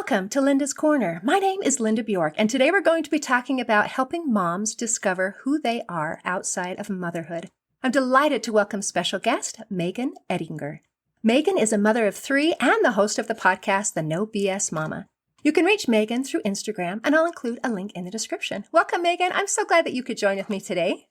Welcome to Linda's Corner. My name is Linda Bjork, and today we're going to be talking about helping moms discover who they are outside of motherhood. I'm delighted to welcome special guest, Megan Eddinger. Megan is a mother of 3 and the host of the podcast, The No BS Mama. You can reach Megan through Instagram, and I'll include a link in the description. Welcome, Megan. I'm so glad that you could join with me today.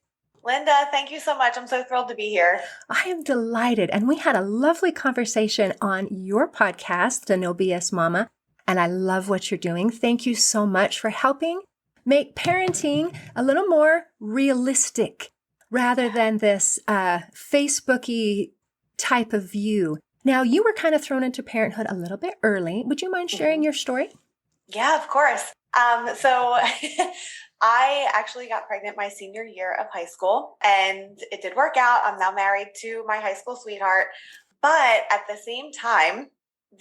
Linda, thank you so much. I'm so thrilled to be here. I am delighted, and we had a lovely conversation on your podcast, The No BS Mama, and I love what you're doing. Thank you so much for helping make parenting a little more realistic rather than this Facebooky type of view. Now, you were kind of thrown into parenthood a little bit early. Would you mind sharing your story? Yeah, of course. So I actually got pregnant my senior year of high school, and it did work out. I'm now married to my high school sweetheart. But at the same time,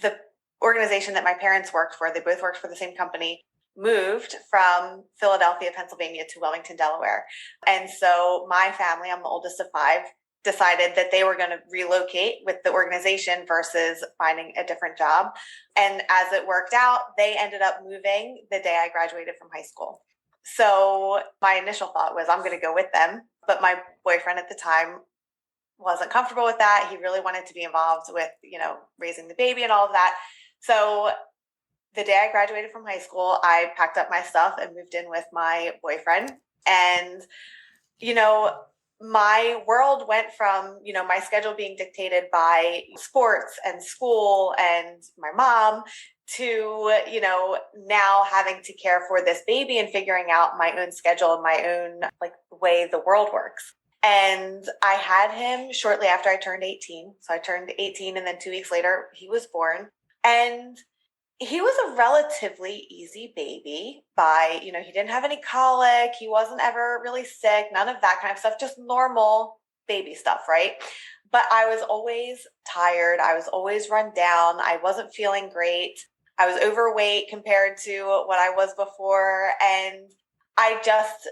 the organization that my parents worked for, they both worked for the same company, moved from Philadelphia, Pennsylvania to Wilmington, Delaware. And so my family, I'm the oldest of 5, decided that they were going to relocate with the organization versus finding a different job. And as it worked out, they ended up moving the day I graduated from high school. So my initial thought was I'm going to go with them. But my boyfriend at the time wasn't comfortable with that. He really wanted to be involved with, raising the baby and all of that. So the day I graduated from high school, I packed up my stuff and moved in with my boyfriend. And, my world went from, my schedule being dictated by sports and school and my mom to, now having to care for this baby and figuring out my own schedule and my own way the world works. And I had him shortly after I turned 18. So I turned 18 and then 2 weeks later he was born. And he was a relatively easy baby he didn't have any colic. He wasn't ever really sick, none of that kind of stuff, just normal baby stuff, right? But I was always tired. I was always run down. I wasn't feeling great. I was overweight compared to what I was before. And I just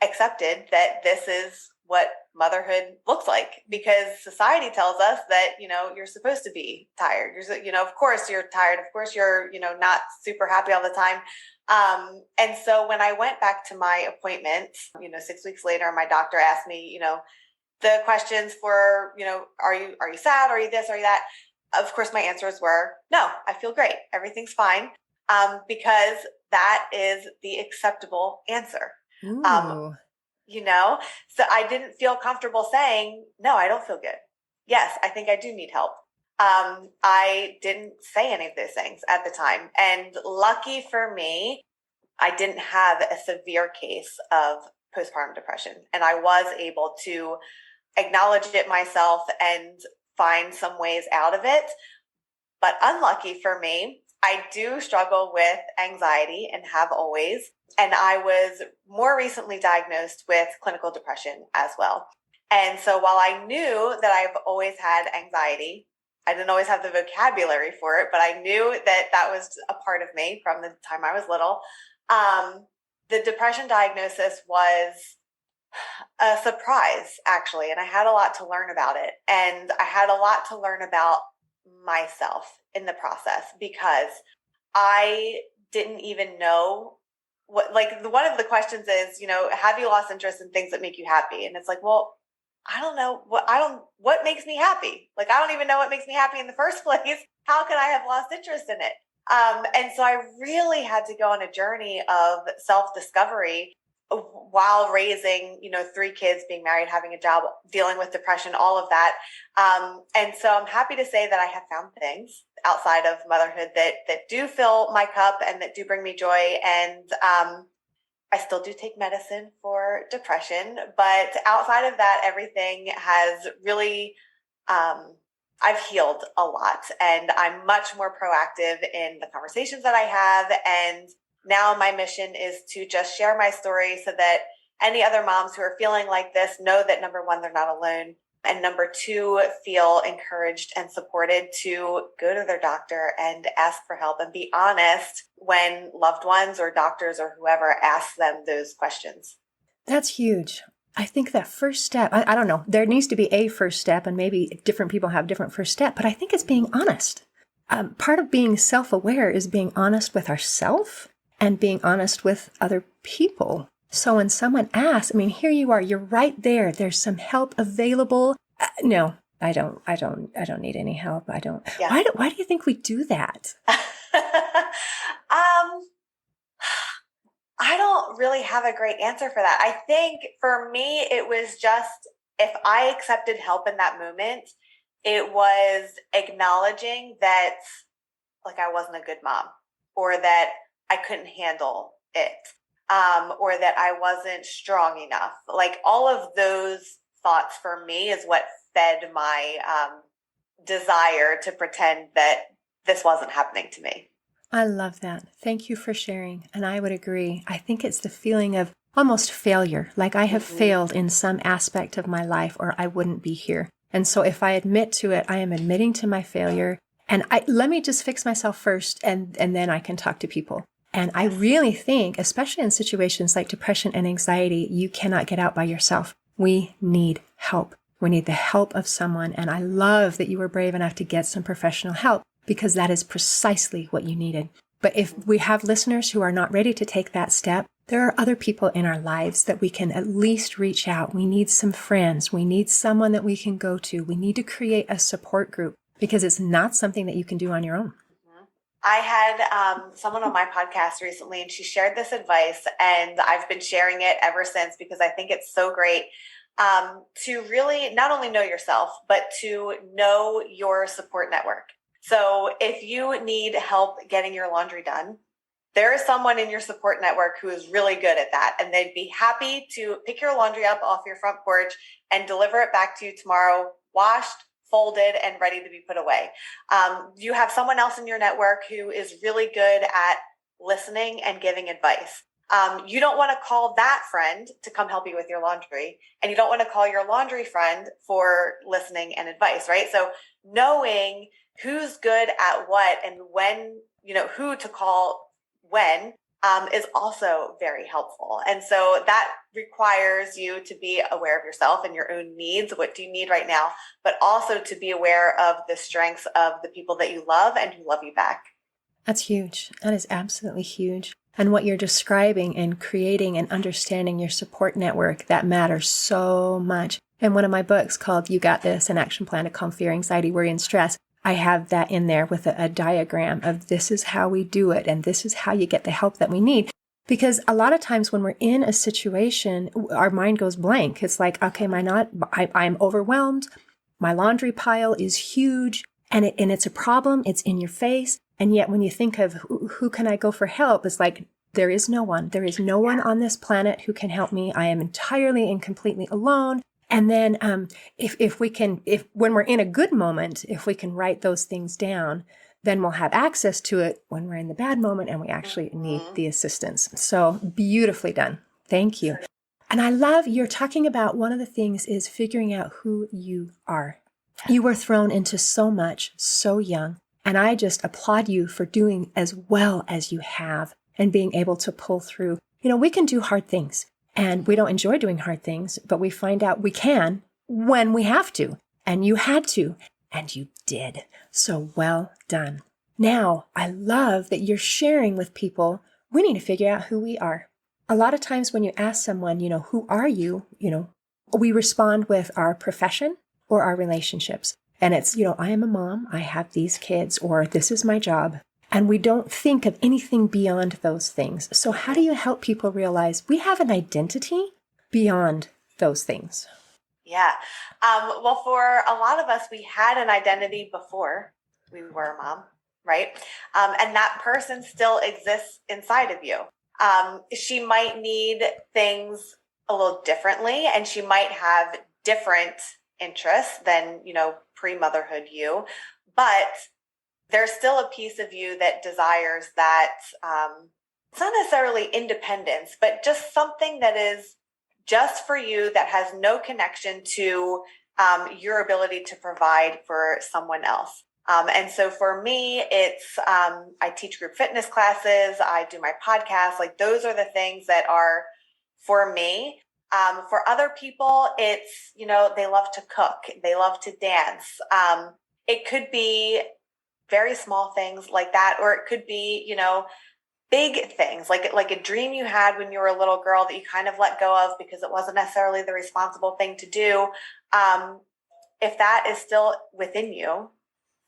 accepted that this is what motherhood looks like, because society tells us that, you're supposed to be tired. Of course you're tired. Of course you're, not super happy all the time. And so when I went back to my appointment, 6 weeks later, my doctor asked me, the questions for, are you sad? Are you this? Are you that? Of course, my answers were, no, I feel great. Everything's fine. Because that is the acceptable answer. So I didn't feel comfortable saying, no, I don't feel good. Yes, I think I do need help. I didn't say any of those things at the time. And lucky for me, I didn't have a severe case of postpartum depression. And I was able to acknowledge it myself and find some ways out of it. But unlucky for me, I do struggle with anxiety and have always. And I was more recently diagnosed with clinical depression as well. And so while I knew that I've always had anxiety, I didn't always have the vocabulary for it, but I knew that that was a part of me from the time I was little. The depression diagnosis was a surprise, actually. And I had a lot to learn about it. And I had a lot to learn about myself in the process, because I didn't even know one of the questions is, have you lost interest in things that make you happy? And it's like, well, I don't know what makes me happy. I don't even know what makes me happy in the first place. How could I have lost interest in it? And so I really had to go on a journey of self-discovery while raising, 3 kids, being married, having a job, dealing with depression, all of that. And so I'm happy to say that I have found things outside of motherhood that do fill my cup and that do bring me joy. And I still do take medicine for depression, but outside of that, everything has really, I've healed a lot, and I'm much more proactive in the conversations that I have. And now my mission is to just share my story so that any other moms who are feeling like this know that, number 1, they're not alone. And number 2, feel encouraged and supported to go to their doctor and ask for help and be honest when loved ones or doctors or whoever asks them those questions. That's huge. I think that first step, I don't know, there needs to be a first step, and maybe different people have different first step, but I think it's being honest. part of being self-aware is being honest with ourselves and being honest with other people. So when someone asks, I mean, here you are, you're right there. There's some help available. No, I don't need any help. I don't. Yeah. Why do you think we do that? I don't really have a great answer for that. I think for me, it was just, if I accepted help in that moment, it was acknowledging that like I wasn't a good mom, or that I couldn't handle it, or that I wasn't strong enough. Like all of those thoughts for me is what fed my desire to pretend that this wasn't happening to me. I love that. Thank you for sharing. And I would agree. I think it's the feeling of almost failure, like I have failed in some aspect of my life or I wouldn't be here. And so if I admit to it, I am admitting to my failure. And let me just fix myself first, and then I can talk to people. And I really think, especially in situations like depression and anxiety, you cannot get out by yourself. We need help. We need the help of someone. And I love that you were brave enough to get some professional help, because that is precisely what you needed. But if we have listeners who are not ready to take that step, there are other people in our lives that we can at least reach out. We need some friends. We need someone that we can go to. We need to create a support group, because it's not something that you can do on your own. I had someone on my podcast recently, and she shared this advice, and I've been sharing it ever since because I think it's so great, to really not only know yourself, but to know your support network. So if you need help getting your laundry done, there is someone in your support network who is really good at that, and they'd be happy to pick your laundry up off your front porch and deliver it back to you tomorrow, washed, folded, and ready to be put away. You have someone else in your network who is really good at listening and giving advice. You don't want to call that friend to come help you with your laundry, and you don't want to call your laundry friend for listening and advice, right? So knowing who's good at what and when, who to call when, is also very helpful. And so that requires you to be aware of yourself and your own needs. What do you need right now? But also to be aware of the strengths of the people that you love and who love you back. That's huge. That is absolutely huge. And what you're describing and creating and understanding your support network, that matters so much. In one of my books called You Got This, an action plan to calm fear, anxiety, worry, and stress, I have that in there with a diagram of this is how we do it, and this is how you get the help that we need. Because a lot of times when we're in a situation, our mind goes blank. It's like, okay, I'm overwhelmed. My laundry pile is huge, and it's a problem. It's in your face. And yet when you think of who can I go for help, it's like, there is no one. There is no one on this planet who can help me. I am entirely and completely alone. And then if when we're in a good moment, if we can write those things down, then we'll have access to it when we're in the bad moment and we actually need the assistance. So beautifully done. Thank you. And I love you're talking about one of the things is figuring out who you are. You were thrown into so much, so young. And I just applaud you for doing as well as you have and being able to pull through. We can do hard things. And we don't enjoy doing hard things, but we find out we can when we have to. And you had to, and you did. So well done. Now, I love that you're sharing with people, we need to figure out who we are. A lot of times when you ask someone, who are you? We respond with our profession or our relationships. And it's, I am a mom, I have these kids, or this is my job. And we don't think of anything beyond those things. So how do you help people realize we have an identity beyond those things? Yeah. Well, for a lot of us, we had an identity before we were a mom, right? And that person still exists inside of you. She might need things a little differently, and she might have different interests than, pre-motherhood you, but there's still a piece of you that desires that, it's not necessarily independence, but just something that is just for you, that has no connection to your ability to provide for someone else. And so for me, it's, I teach group fitness classes, I do my podcast, like those are the things that are for me. For other people, it's, they love to cook, they love to dance. It could be very small things like that. Or it could be, big things like a dream you had when you were a little girl that you kind of let go of because it wasn't necessarily the responsible thing to do. If that is still within you,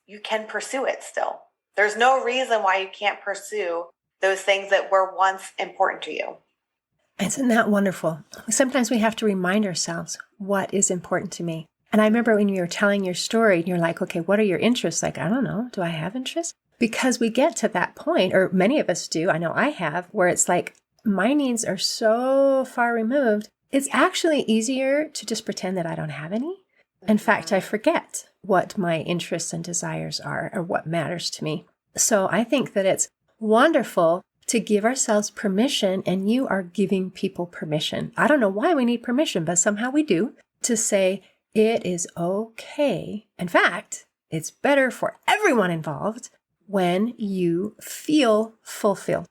you can pursue it still. There's no reason why you can't pursue those things that were once important to you. Isn't that wonderful? Sometimes we have to remind ourselves what is important to me. And I remember when you were telling your story, and you're like, okay, what are your interests? Like, I don't know. Do I have interests? Because we get to that point, or many of us do, I know I have, where it's like, my needs are so far removed. It's actually easier to just pretend that I don't have any. In fact, I forget what my interests and desires are or what matters to me. So I think that it's wonderful to give ourselves permission, and you are giving people permission. I don't know why we need permission, but somehow we do, to say it is okay. In fact, it's better for everyone involved when you feel fulfilled.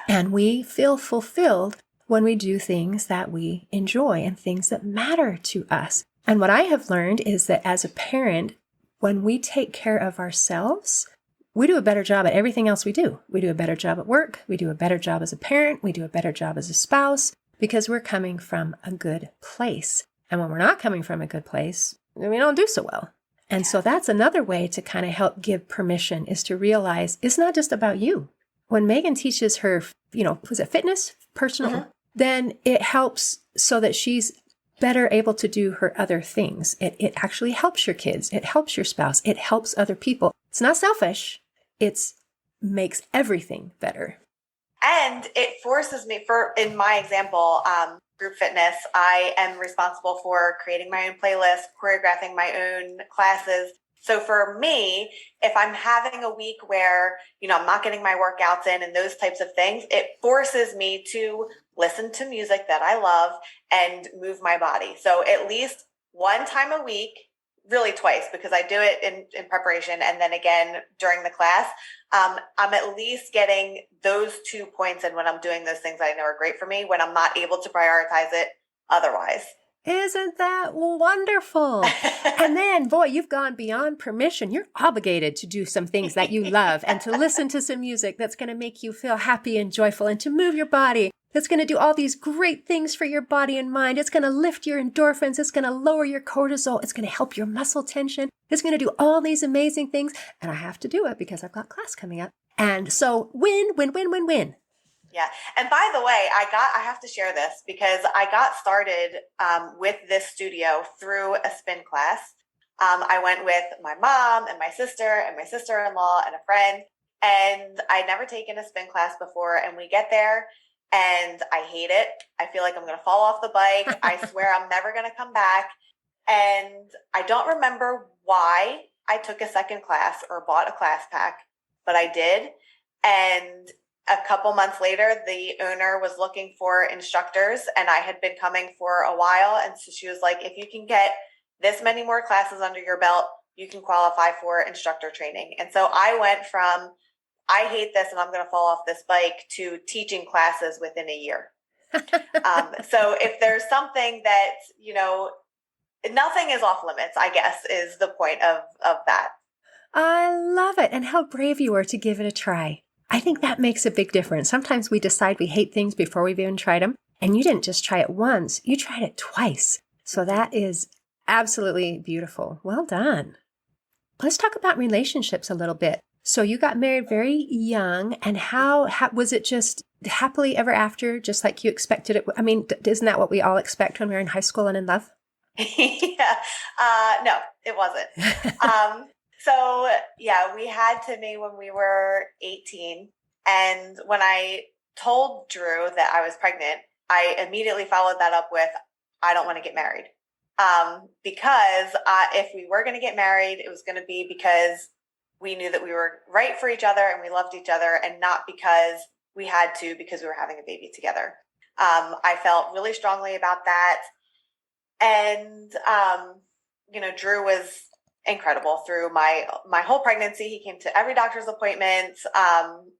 And we feel fulfilled when we do things that we enjoy and things that matter to us. And what I have learned is that as a parent, when we take care of ourselves, we do a better job at everything else we do. We do a better job at work. We do a better job as a parent. We do a better job as a spouse because we're coming from a good place. And when we're not coming from a good place, we don't do so well. And so that's another way to kind of help give permission, is to realize it's not just about you. When Megan teaches her, was it fitness, personal, then it helps so that she's better able to do her other things. It actually helps your kids. It helps your spouse. It helps other people. It's not selfish. It makes everything better. And it forces me, in my example, group fitness, I am responsible for creating my own playlist, choreographing my own classes. So for me, if I'm having a week where, I'm not getting my workouts in and those types of things, it forces me to listen to music that I love and move my body. So at least one time a week, really twice, because I do it in preparation and then again during the class, I'm at least getting those 2 points in when I'm doing those things that I know are great for me, when I'm not able to prioritize it otherwise. Isn't that wonderful? And then, boy, you've gone beyond permission. You're obligated to do some things that you love and to listen to some music that's going to make you feel happy and joyful, and to move your body. That's going to do all these great things for your body and mind. It's going to lift your endorphins. It's going to lower your cortisol. It's going to help your muscle tension. It's going to do all these amazing things. And I have to do it because I've got class coming up. And so win, win, win, win, win. Yeah. And by the way, I have to share this because I got started with this studio through a spin class. I went with my mom and my sister-in-law and a friend, and I'd never taken a spin class before. And we get there and I hate it. I feel like I'm going to fall off the bike. I swear I'm never going to come back. And I don't remember why I took a second class or bought a class pack, but I did. And a couple months later, the owner was looking for instructors, and I had been coming for a while. And so she was like, if you can get this many more classes under your belt, you can qualify for instructor training. And so I went from, I hate this and I'm going to fall off this bike, to teaching classes within a year. So if there's something that, nothing is off limits, I guess, is the point of that. I love it. And how brave you are to give it a try. I think that makes a big difference. Sometimes we decide we hate things before we've even tried them. And you didn't just try it once, you tried it twice. So that is absolutely beautiful. Well done. Let's talk about relationships a little bit. So you got married very young, and how was it just happily ever after, just like you expected it? I mean, isn't that what we all expect when we're in high school and in love? Yeah. No, it wasn't. So yeah, we had Timmy when we were 18. And when I told Drew that I was pregnant, I immediately followed that up with, I don't want to get married. Because if we were going to get married, it was going to be because we knew that we were right for each other and we loved each other, and not because we had to, because we were having a baby together. I felt really strongly about that. And, Drew was incredible through my whole pregnancy. He came to every doctor's appointment,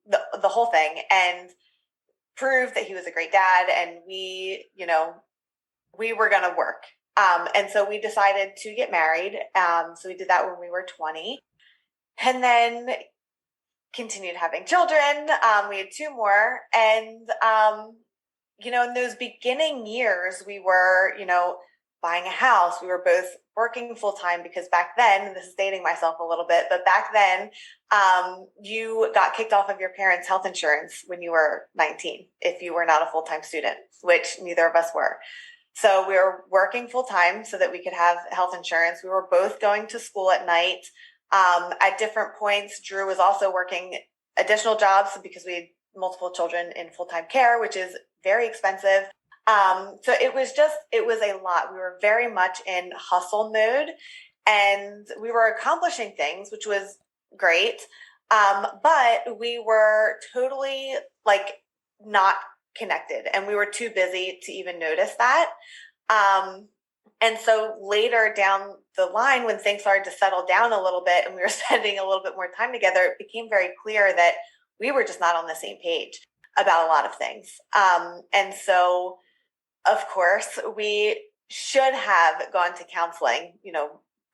the whole thing, and proved that he was a great dad. And we were going to work. And so we decided to get married. So we did that when we were 20. And then continued having children. We had two more. And, in those beginning years, we were, buying a house. We were both working full time because back then, this is dating myself a little bit, but back then, you got kicked off of your parents' health insurance when you were 19, if you were not a full-time student, which neither of us were. So we were working full time so that we could have health insurance. We were both going to school at night. At different points, Drew was also working additional jobs because we had multiple children in full-time care, which is very expensive. So it was a lot. We were very much in hustle mode, and we were accomplishing things, which was great. But we were totally not connected, and we were too busy to even notice that. And so later down the line, when things started to settle down a little bit and we were spending a little bit more time together, it became very clear that we were just not on the same page about a lot of things. And so, of course, we should have gone to counseling,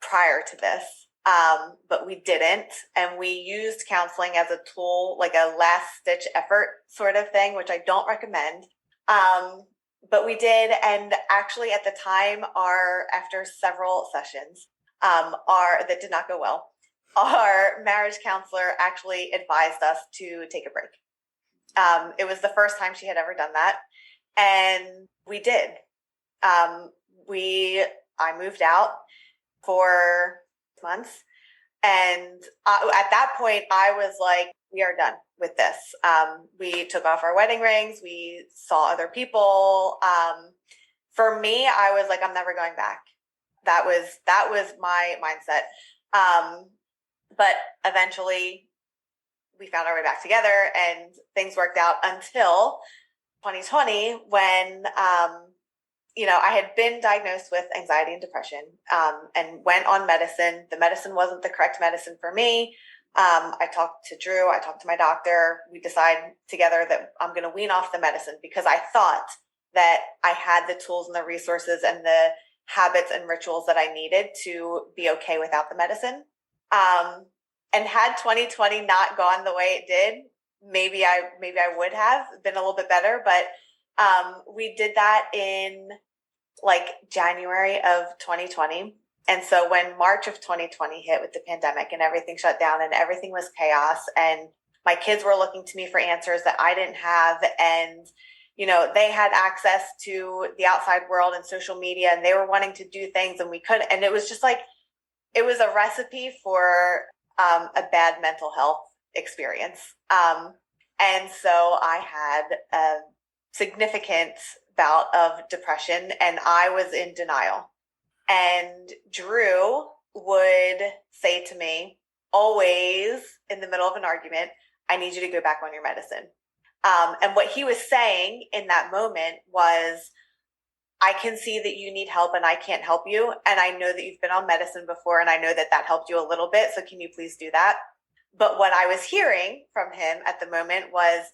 prior to this. But we didn't. And we used counseling as a tool, like a last stitch effort sort of thing, which I don't recommend. But we did. And actually at the time, after several sessions, that did not go well, our marriage counselor actually advised us to take a break. It was the first time she had ever done that. And we did. I moved out for months. And at that point, I was like, we are done with this. We took off our wedding rings. We saw other people. For me, I was like, I'm never going back. That was my mindset. But eventually we found our way back together and things worked out until 2020 when, I had been diagnosed with anxiety and depression, and went on medicine. The medicine wasn't the correct medicine for me. I talked to Drew. I talked to my doctor. We decided together that I'm going to wean off the medicine because I thought that I had the tools and the resources and the habits and rituals that I needed to be okay without the medicine. And had 2020 not gone the way it did, maybe I would have been a little bit better, but we did that in January of 2020. And so when March of 2020 hit with the pandemic and everything shut down and everything was chaos and my kids were looking to me for answers that I didn't have, and they had access to the outside world and social media and they were wanting to do things and we couldn't, and it was just it was a recipe for a bad mental health experience. And so I had a significant bout of depression and I was in denial. And Drew would say to me, always in the middle of an argument, I need you to go back on your medicine. And what he was saying in that moment was, I can see that you need help and I can't help you. And I know that you've been on medicine before and I know that helped you a little bit. So can you please do that? But what I was hearing from him at the moment was,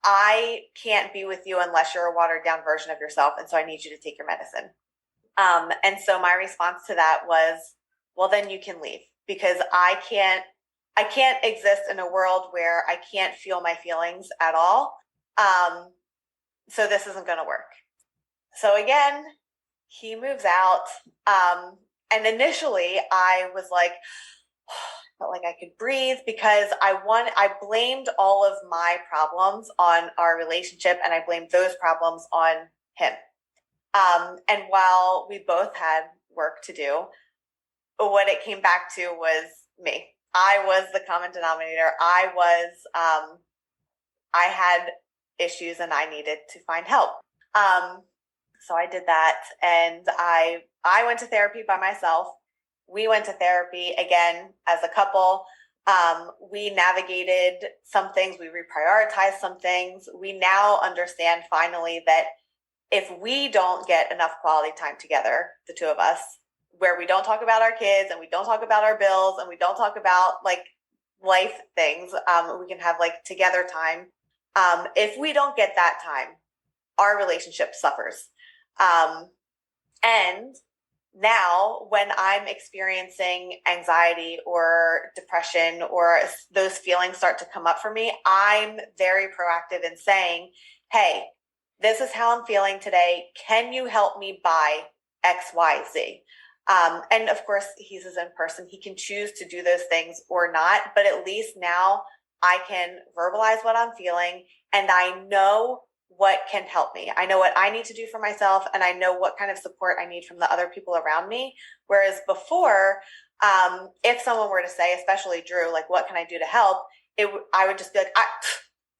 I can't be with you unless you're a watered down version of yourself. And so I need you to take your medicine. And so my response to that was, well, then you can leave because I can't exist in a world where I can't feel my feelings at all. So this isn't going to work. So again, he moves out. And initially I was like, felt like I could breathe because I blamed all of my problems on our relationship and I blamed those problems on him. And while we both had work to do, what it came back to was me. I was the common denominator. I had issues and I needed to find help. So I did that and I went to therapy by myself. We went to therapy again as a couple. We navigated some things. We reprioritized some things. We now understand finally that if we don't get enough quality time together, the two of us, where we don't talk about our kids and we don't talk about our bills and we don't talk about life things, we can have together time. If we don't get that time, our relationship suffers. And now when I'm experiencing anxiety or depression or those feelings start to come up for me, I'm very proactive in saying, hey, this is how I'm feeling today. Can you help me by X, Y, Z? And of course, he's his own person. He can choose to do those things or not, but at least now I can verbalize what I'm feeling and I know what can help me. I know what I need to do for myself and I know what kind of support I need from the other people around me. Whereas before, if someone were to say, especially Drew, like, what can I do to help? I would just be like,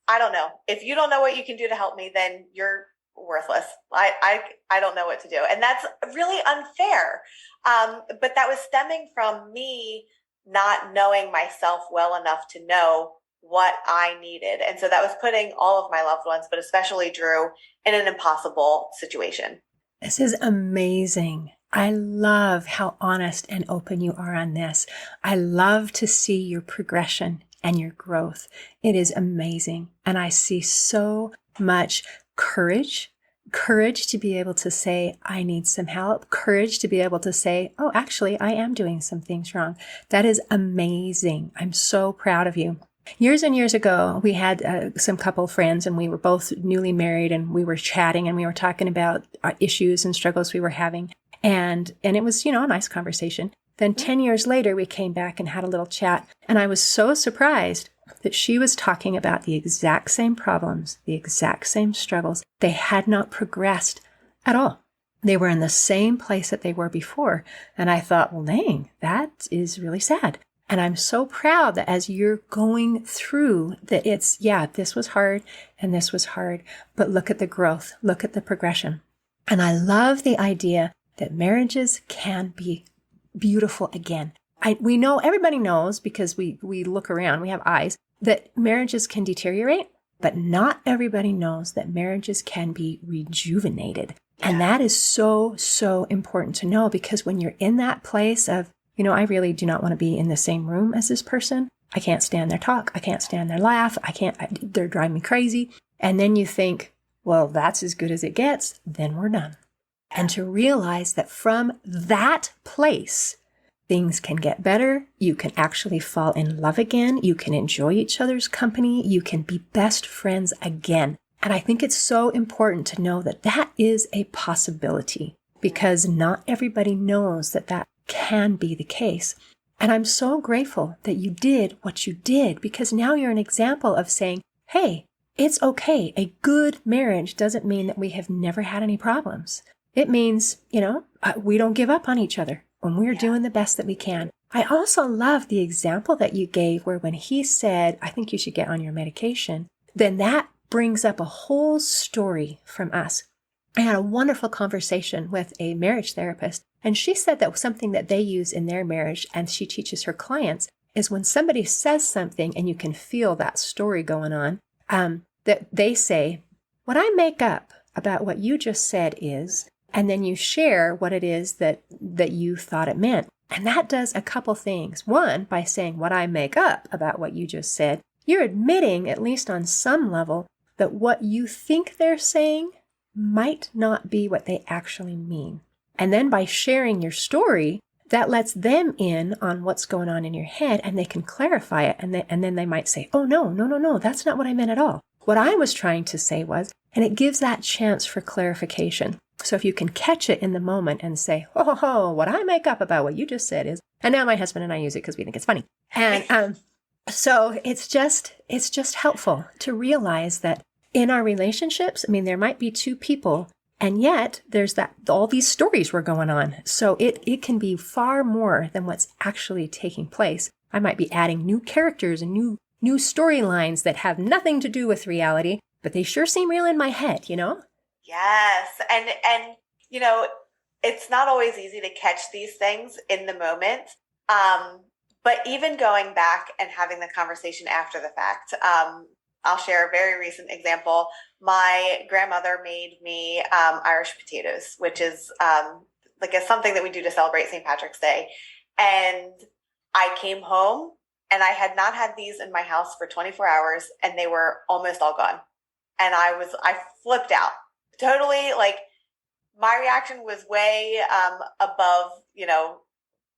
I don't know. If you don't know what you can do to help me, then you're worthless. I don't know what to do. And that's really unfair. But that was stemming from me not knowing myself well enough to know what I needed. And so that was putting all of my loved ones, but especially Drew, in an impossible situation. This is amazing. I love how honest and open you are on this. I love to see your progression and your growth. It is amazing. And I see so much courage to be able to say, I need some help, courage to be able to say, oh, actually, I am doing some things wrong. That is amazing. I'm so proud of you. Years and years ago, we had some couple friends and we were both newly married and we were chatting and we were talking about our issues and struggles we were having. And it was, a nice conversation. Then 10 years later, we came back and had a little chat. And I was so surprised that she was talking about the exact same problems, the exact same struggles. They had not progressed at all. They were in the same place that they were before. And I thought, well, dang, that is really sad. And I'm so proud that as you're going through that this was hard and this was hard, but look at the growth, look at the progression. And I love the idea that marriages can be beautiful again. We know, everybody knows because we look around, we have eyes, that marriages can deteriorate, but not everybody knows that marriages can be rejuvenated. Yeah. And that is so, so important to know because when you're in that place of, I really do not want to be in the same room as this person. I can't stand their talk. I can't stand their laugh. They're driving me crazy. And then you think, well, that's as good as it gets. Then we're done. And to realize that from that place, things can get better. You can actually fall in love again. You can enjoy each other's company. You can be best friends again. And I think it's so important to know that that is a possibility because not everybody knows that can be the case. And I'm so grateful that you did what you did because now you're an example of saying, hey, it's okay. A good marriage doesn't mean that we have never had any problems. It means, we don't give up on each other when we're doing the best that we can. I also love the example that you gave where when he said, I think you should get on your medication, then that brings up a whole story from us. I had a wonderful conversation with a marriage therapist, and she said that something that they use in their marriage, and she teaches her clients, is when somebody says something and you can feel that story going on, that they say, what I make up about what you just said is, and then you share what it is that you thought it meant. And that does a couple things. One, by saying what I make up about what you just said, you're admitting, at least on some level, that what you think they're saying might not be what they actually mean. And then by sharing your story, that lets them in on what's going on in your head and they can clarify it. And then they might say, oh, no, that's not what I meant at all. What I was trying to say was, and it gives that chance for clarification. So if you can catch it in the moment and say, what I make up about what you just said is, and now my husband and I use it because we think it's funny. And so it's just helpful to realize that in our relationships, there might be two people, and yet there's all these stories were going on. So it can be far more than what's actually taking place. I might be adding new characters and new storylines that have nothing to do with reality, but they sure seem real in my head, Yes. And it's not always easy to catch these things in the moment. But even going back and having the conversation after the fact, I'll share a very recent example. My grandmother made me Irish potatoes, which is something that we do to celebrate St. Patrick's Day. And I came home and I had not had these in my house for 24 hours and they were almost all gone. And I flipped out. Totally my reaction was way above,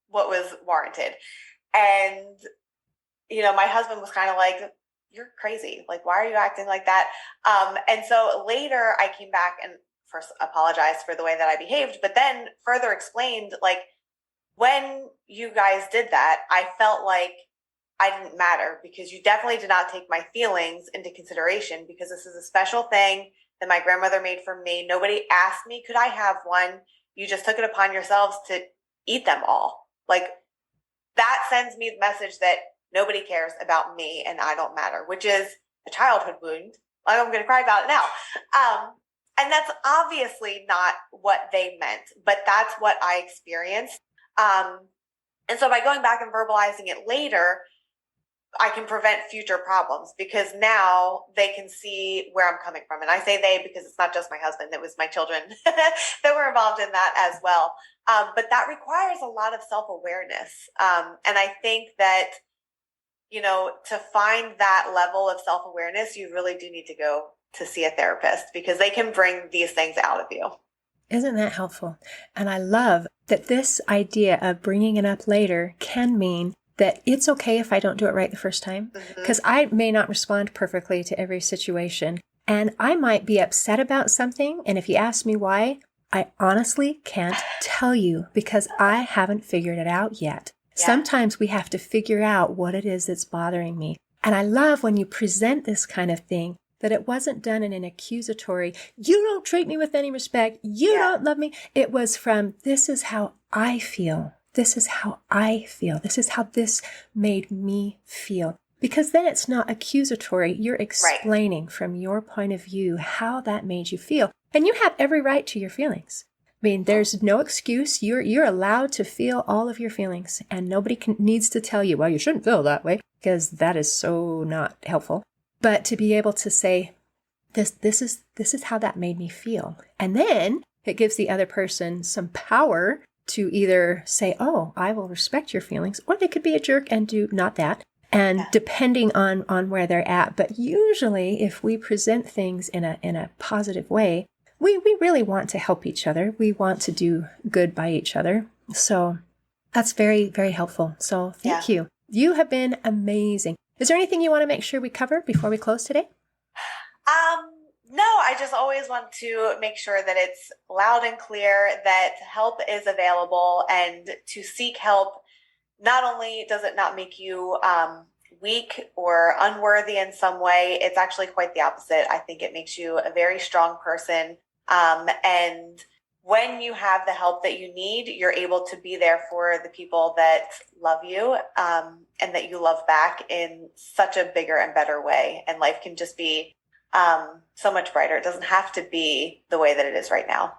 what was warranted. And, my husband was kind of like, you're crazy. Like, why are you acting like that? And so later I came back and first apologized for the way that I behaved, but then further explained, like, when you guys did that, I felt like I didn't matter because you definitely did not take my feelings into consideration, because this is a special thing that my grandmother made for me. Nobody asked me, could I have one? You just took it upon yourselves to eat them all. Like, that sends me the message that nobody cares about me and I don't matter, which is a childhood wound. I'm going to cry about it now. And that's obviously not what they meant, but that's what I experienced. And so by going back and verbalizing it later, I can prevent future problems, because now they can see where I'm coming from. And I say they because it's not just my husband, it was my children that were involved in that as well. But that requires a lot of self-awareness. And I think that, to find that level of self-awareness, you really do need to go to see a therapist, because they can bring these things out of you. Isn't that helpful? And I love that this idea of bringing it up later can mean that it's okay if I don't do it right the first time, because I may not respond perfectly to every situation, and I might be upset about something. And if you ask me why, I honestly can't tell you, because I haven't figured it out yet. Yeah. Sometimes we have to figure out what it is that's bothering me. And I love when you present this kind of thing, that it wasn't done in an accusatory, you don't treat me with any respect, you don't love me. It was from, this is how I feel. This is how I feel. This is how this made me feel. Because then it's not accusatory. You're explaining from your point of view how that made you feel. And you have every right to your feelings. I mean, there's no excuse. You're allowed to feel all of your feelings. And nobody needs to tell you, well, you shouldn't feel that way, because that is so not helpful. But to be able to say, this is how that made me feel. And then it gives the other person some power to either say, oh, I will respect your feelings, or they could be a jerk and do not that. And depending on where they're at. But usually if we present things in a positive way, we really want to help each other. We want to do good by each other. So that's very, very helpful. So thank you. You have been amazing. Is there anything you want to make sure we cover before we close today? No, I just always want to make sure that it's loud and clear that help is available, and to seek help. Not only does it not make you weak or unworthy in some way, it's actually quite the opposite. I think it makes you a very strong person. And when you have the help that you need, you're able to be there for the people that love you, and that you love back in such a bigger and better way. And life can just be so much brighter. It doesn't have to be the way that it is right now.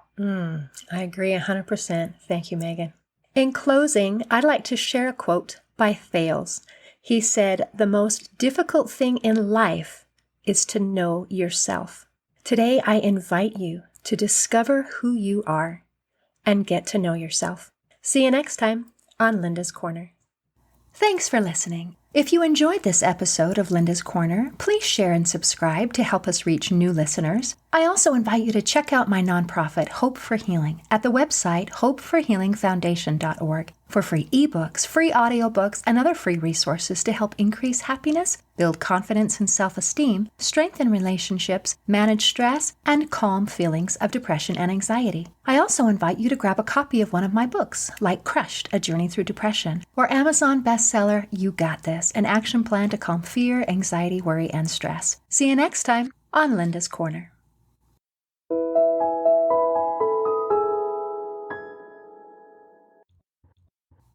I agree 100%. Thank you, Megan. In closing, I'd like to share a quote by Thales. He said, "The most difficult thing in life is to know yourself." Today, I invite you to discover who you are and get to know yourself. See you next time on Linda's Corner. Thanks for listening. If you enjoyed this episode of Linda's Corner, please share and subscribe to help us reach new listeners. I also invite you to check out my nonprofit, Hope for Healing, at the website hopeforhealingfoundation.org for free ebooks, free audiobooks, and other free resources to help increase happiness, build confidence and self-esteem, strengthen relationships, manage stress, and calm feelings of depression and anxiety. I also invite you to grab a copy of one of my books, like Crushed, A Journey Through Depression, or Amazon bestseller, You Got This, an action plan to calm fear, anxiety, worry, and stress. See you next time on Linda's Corner.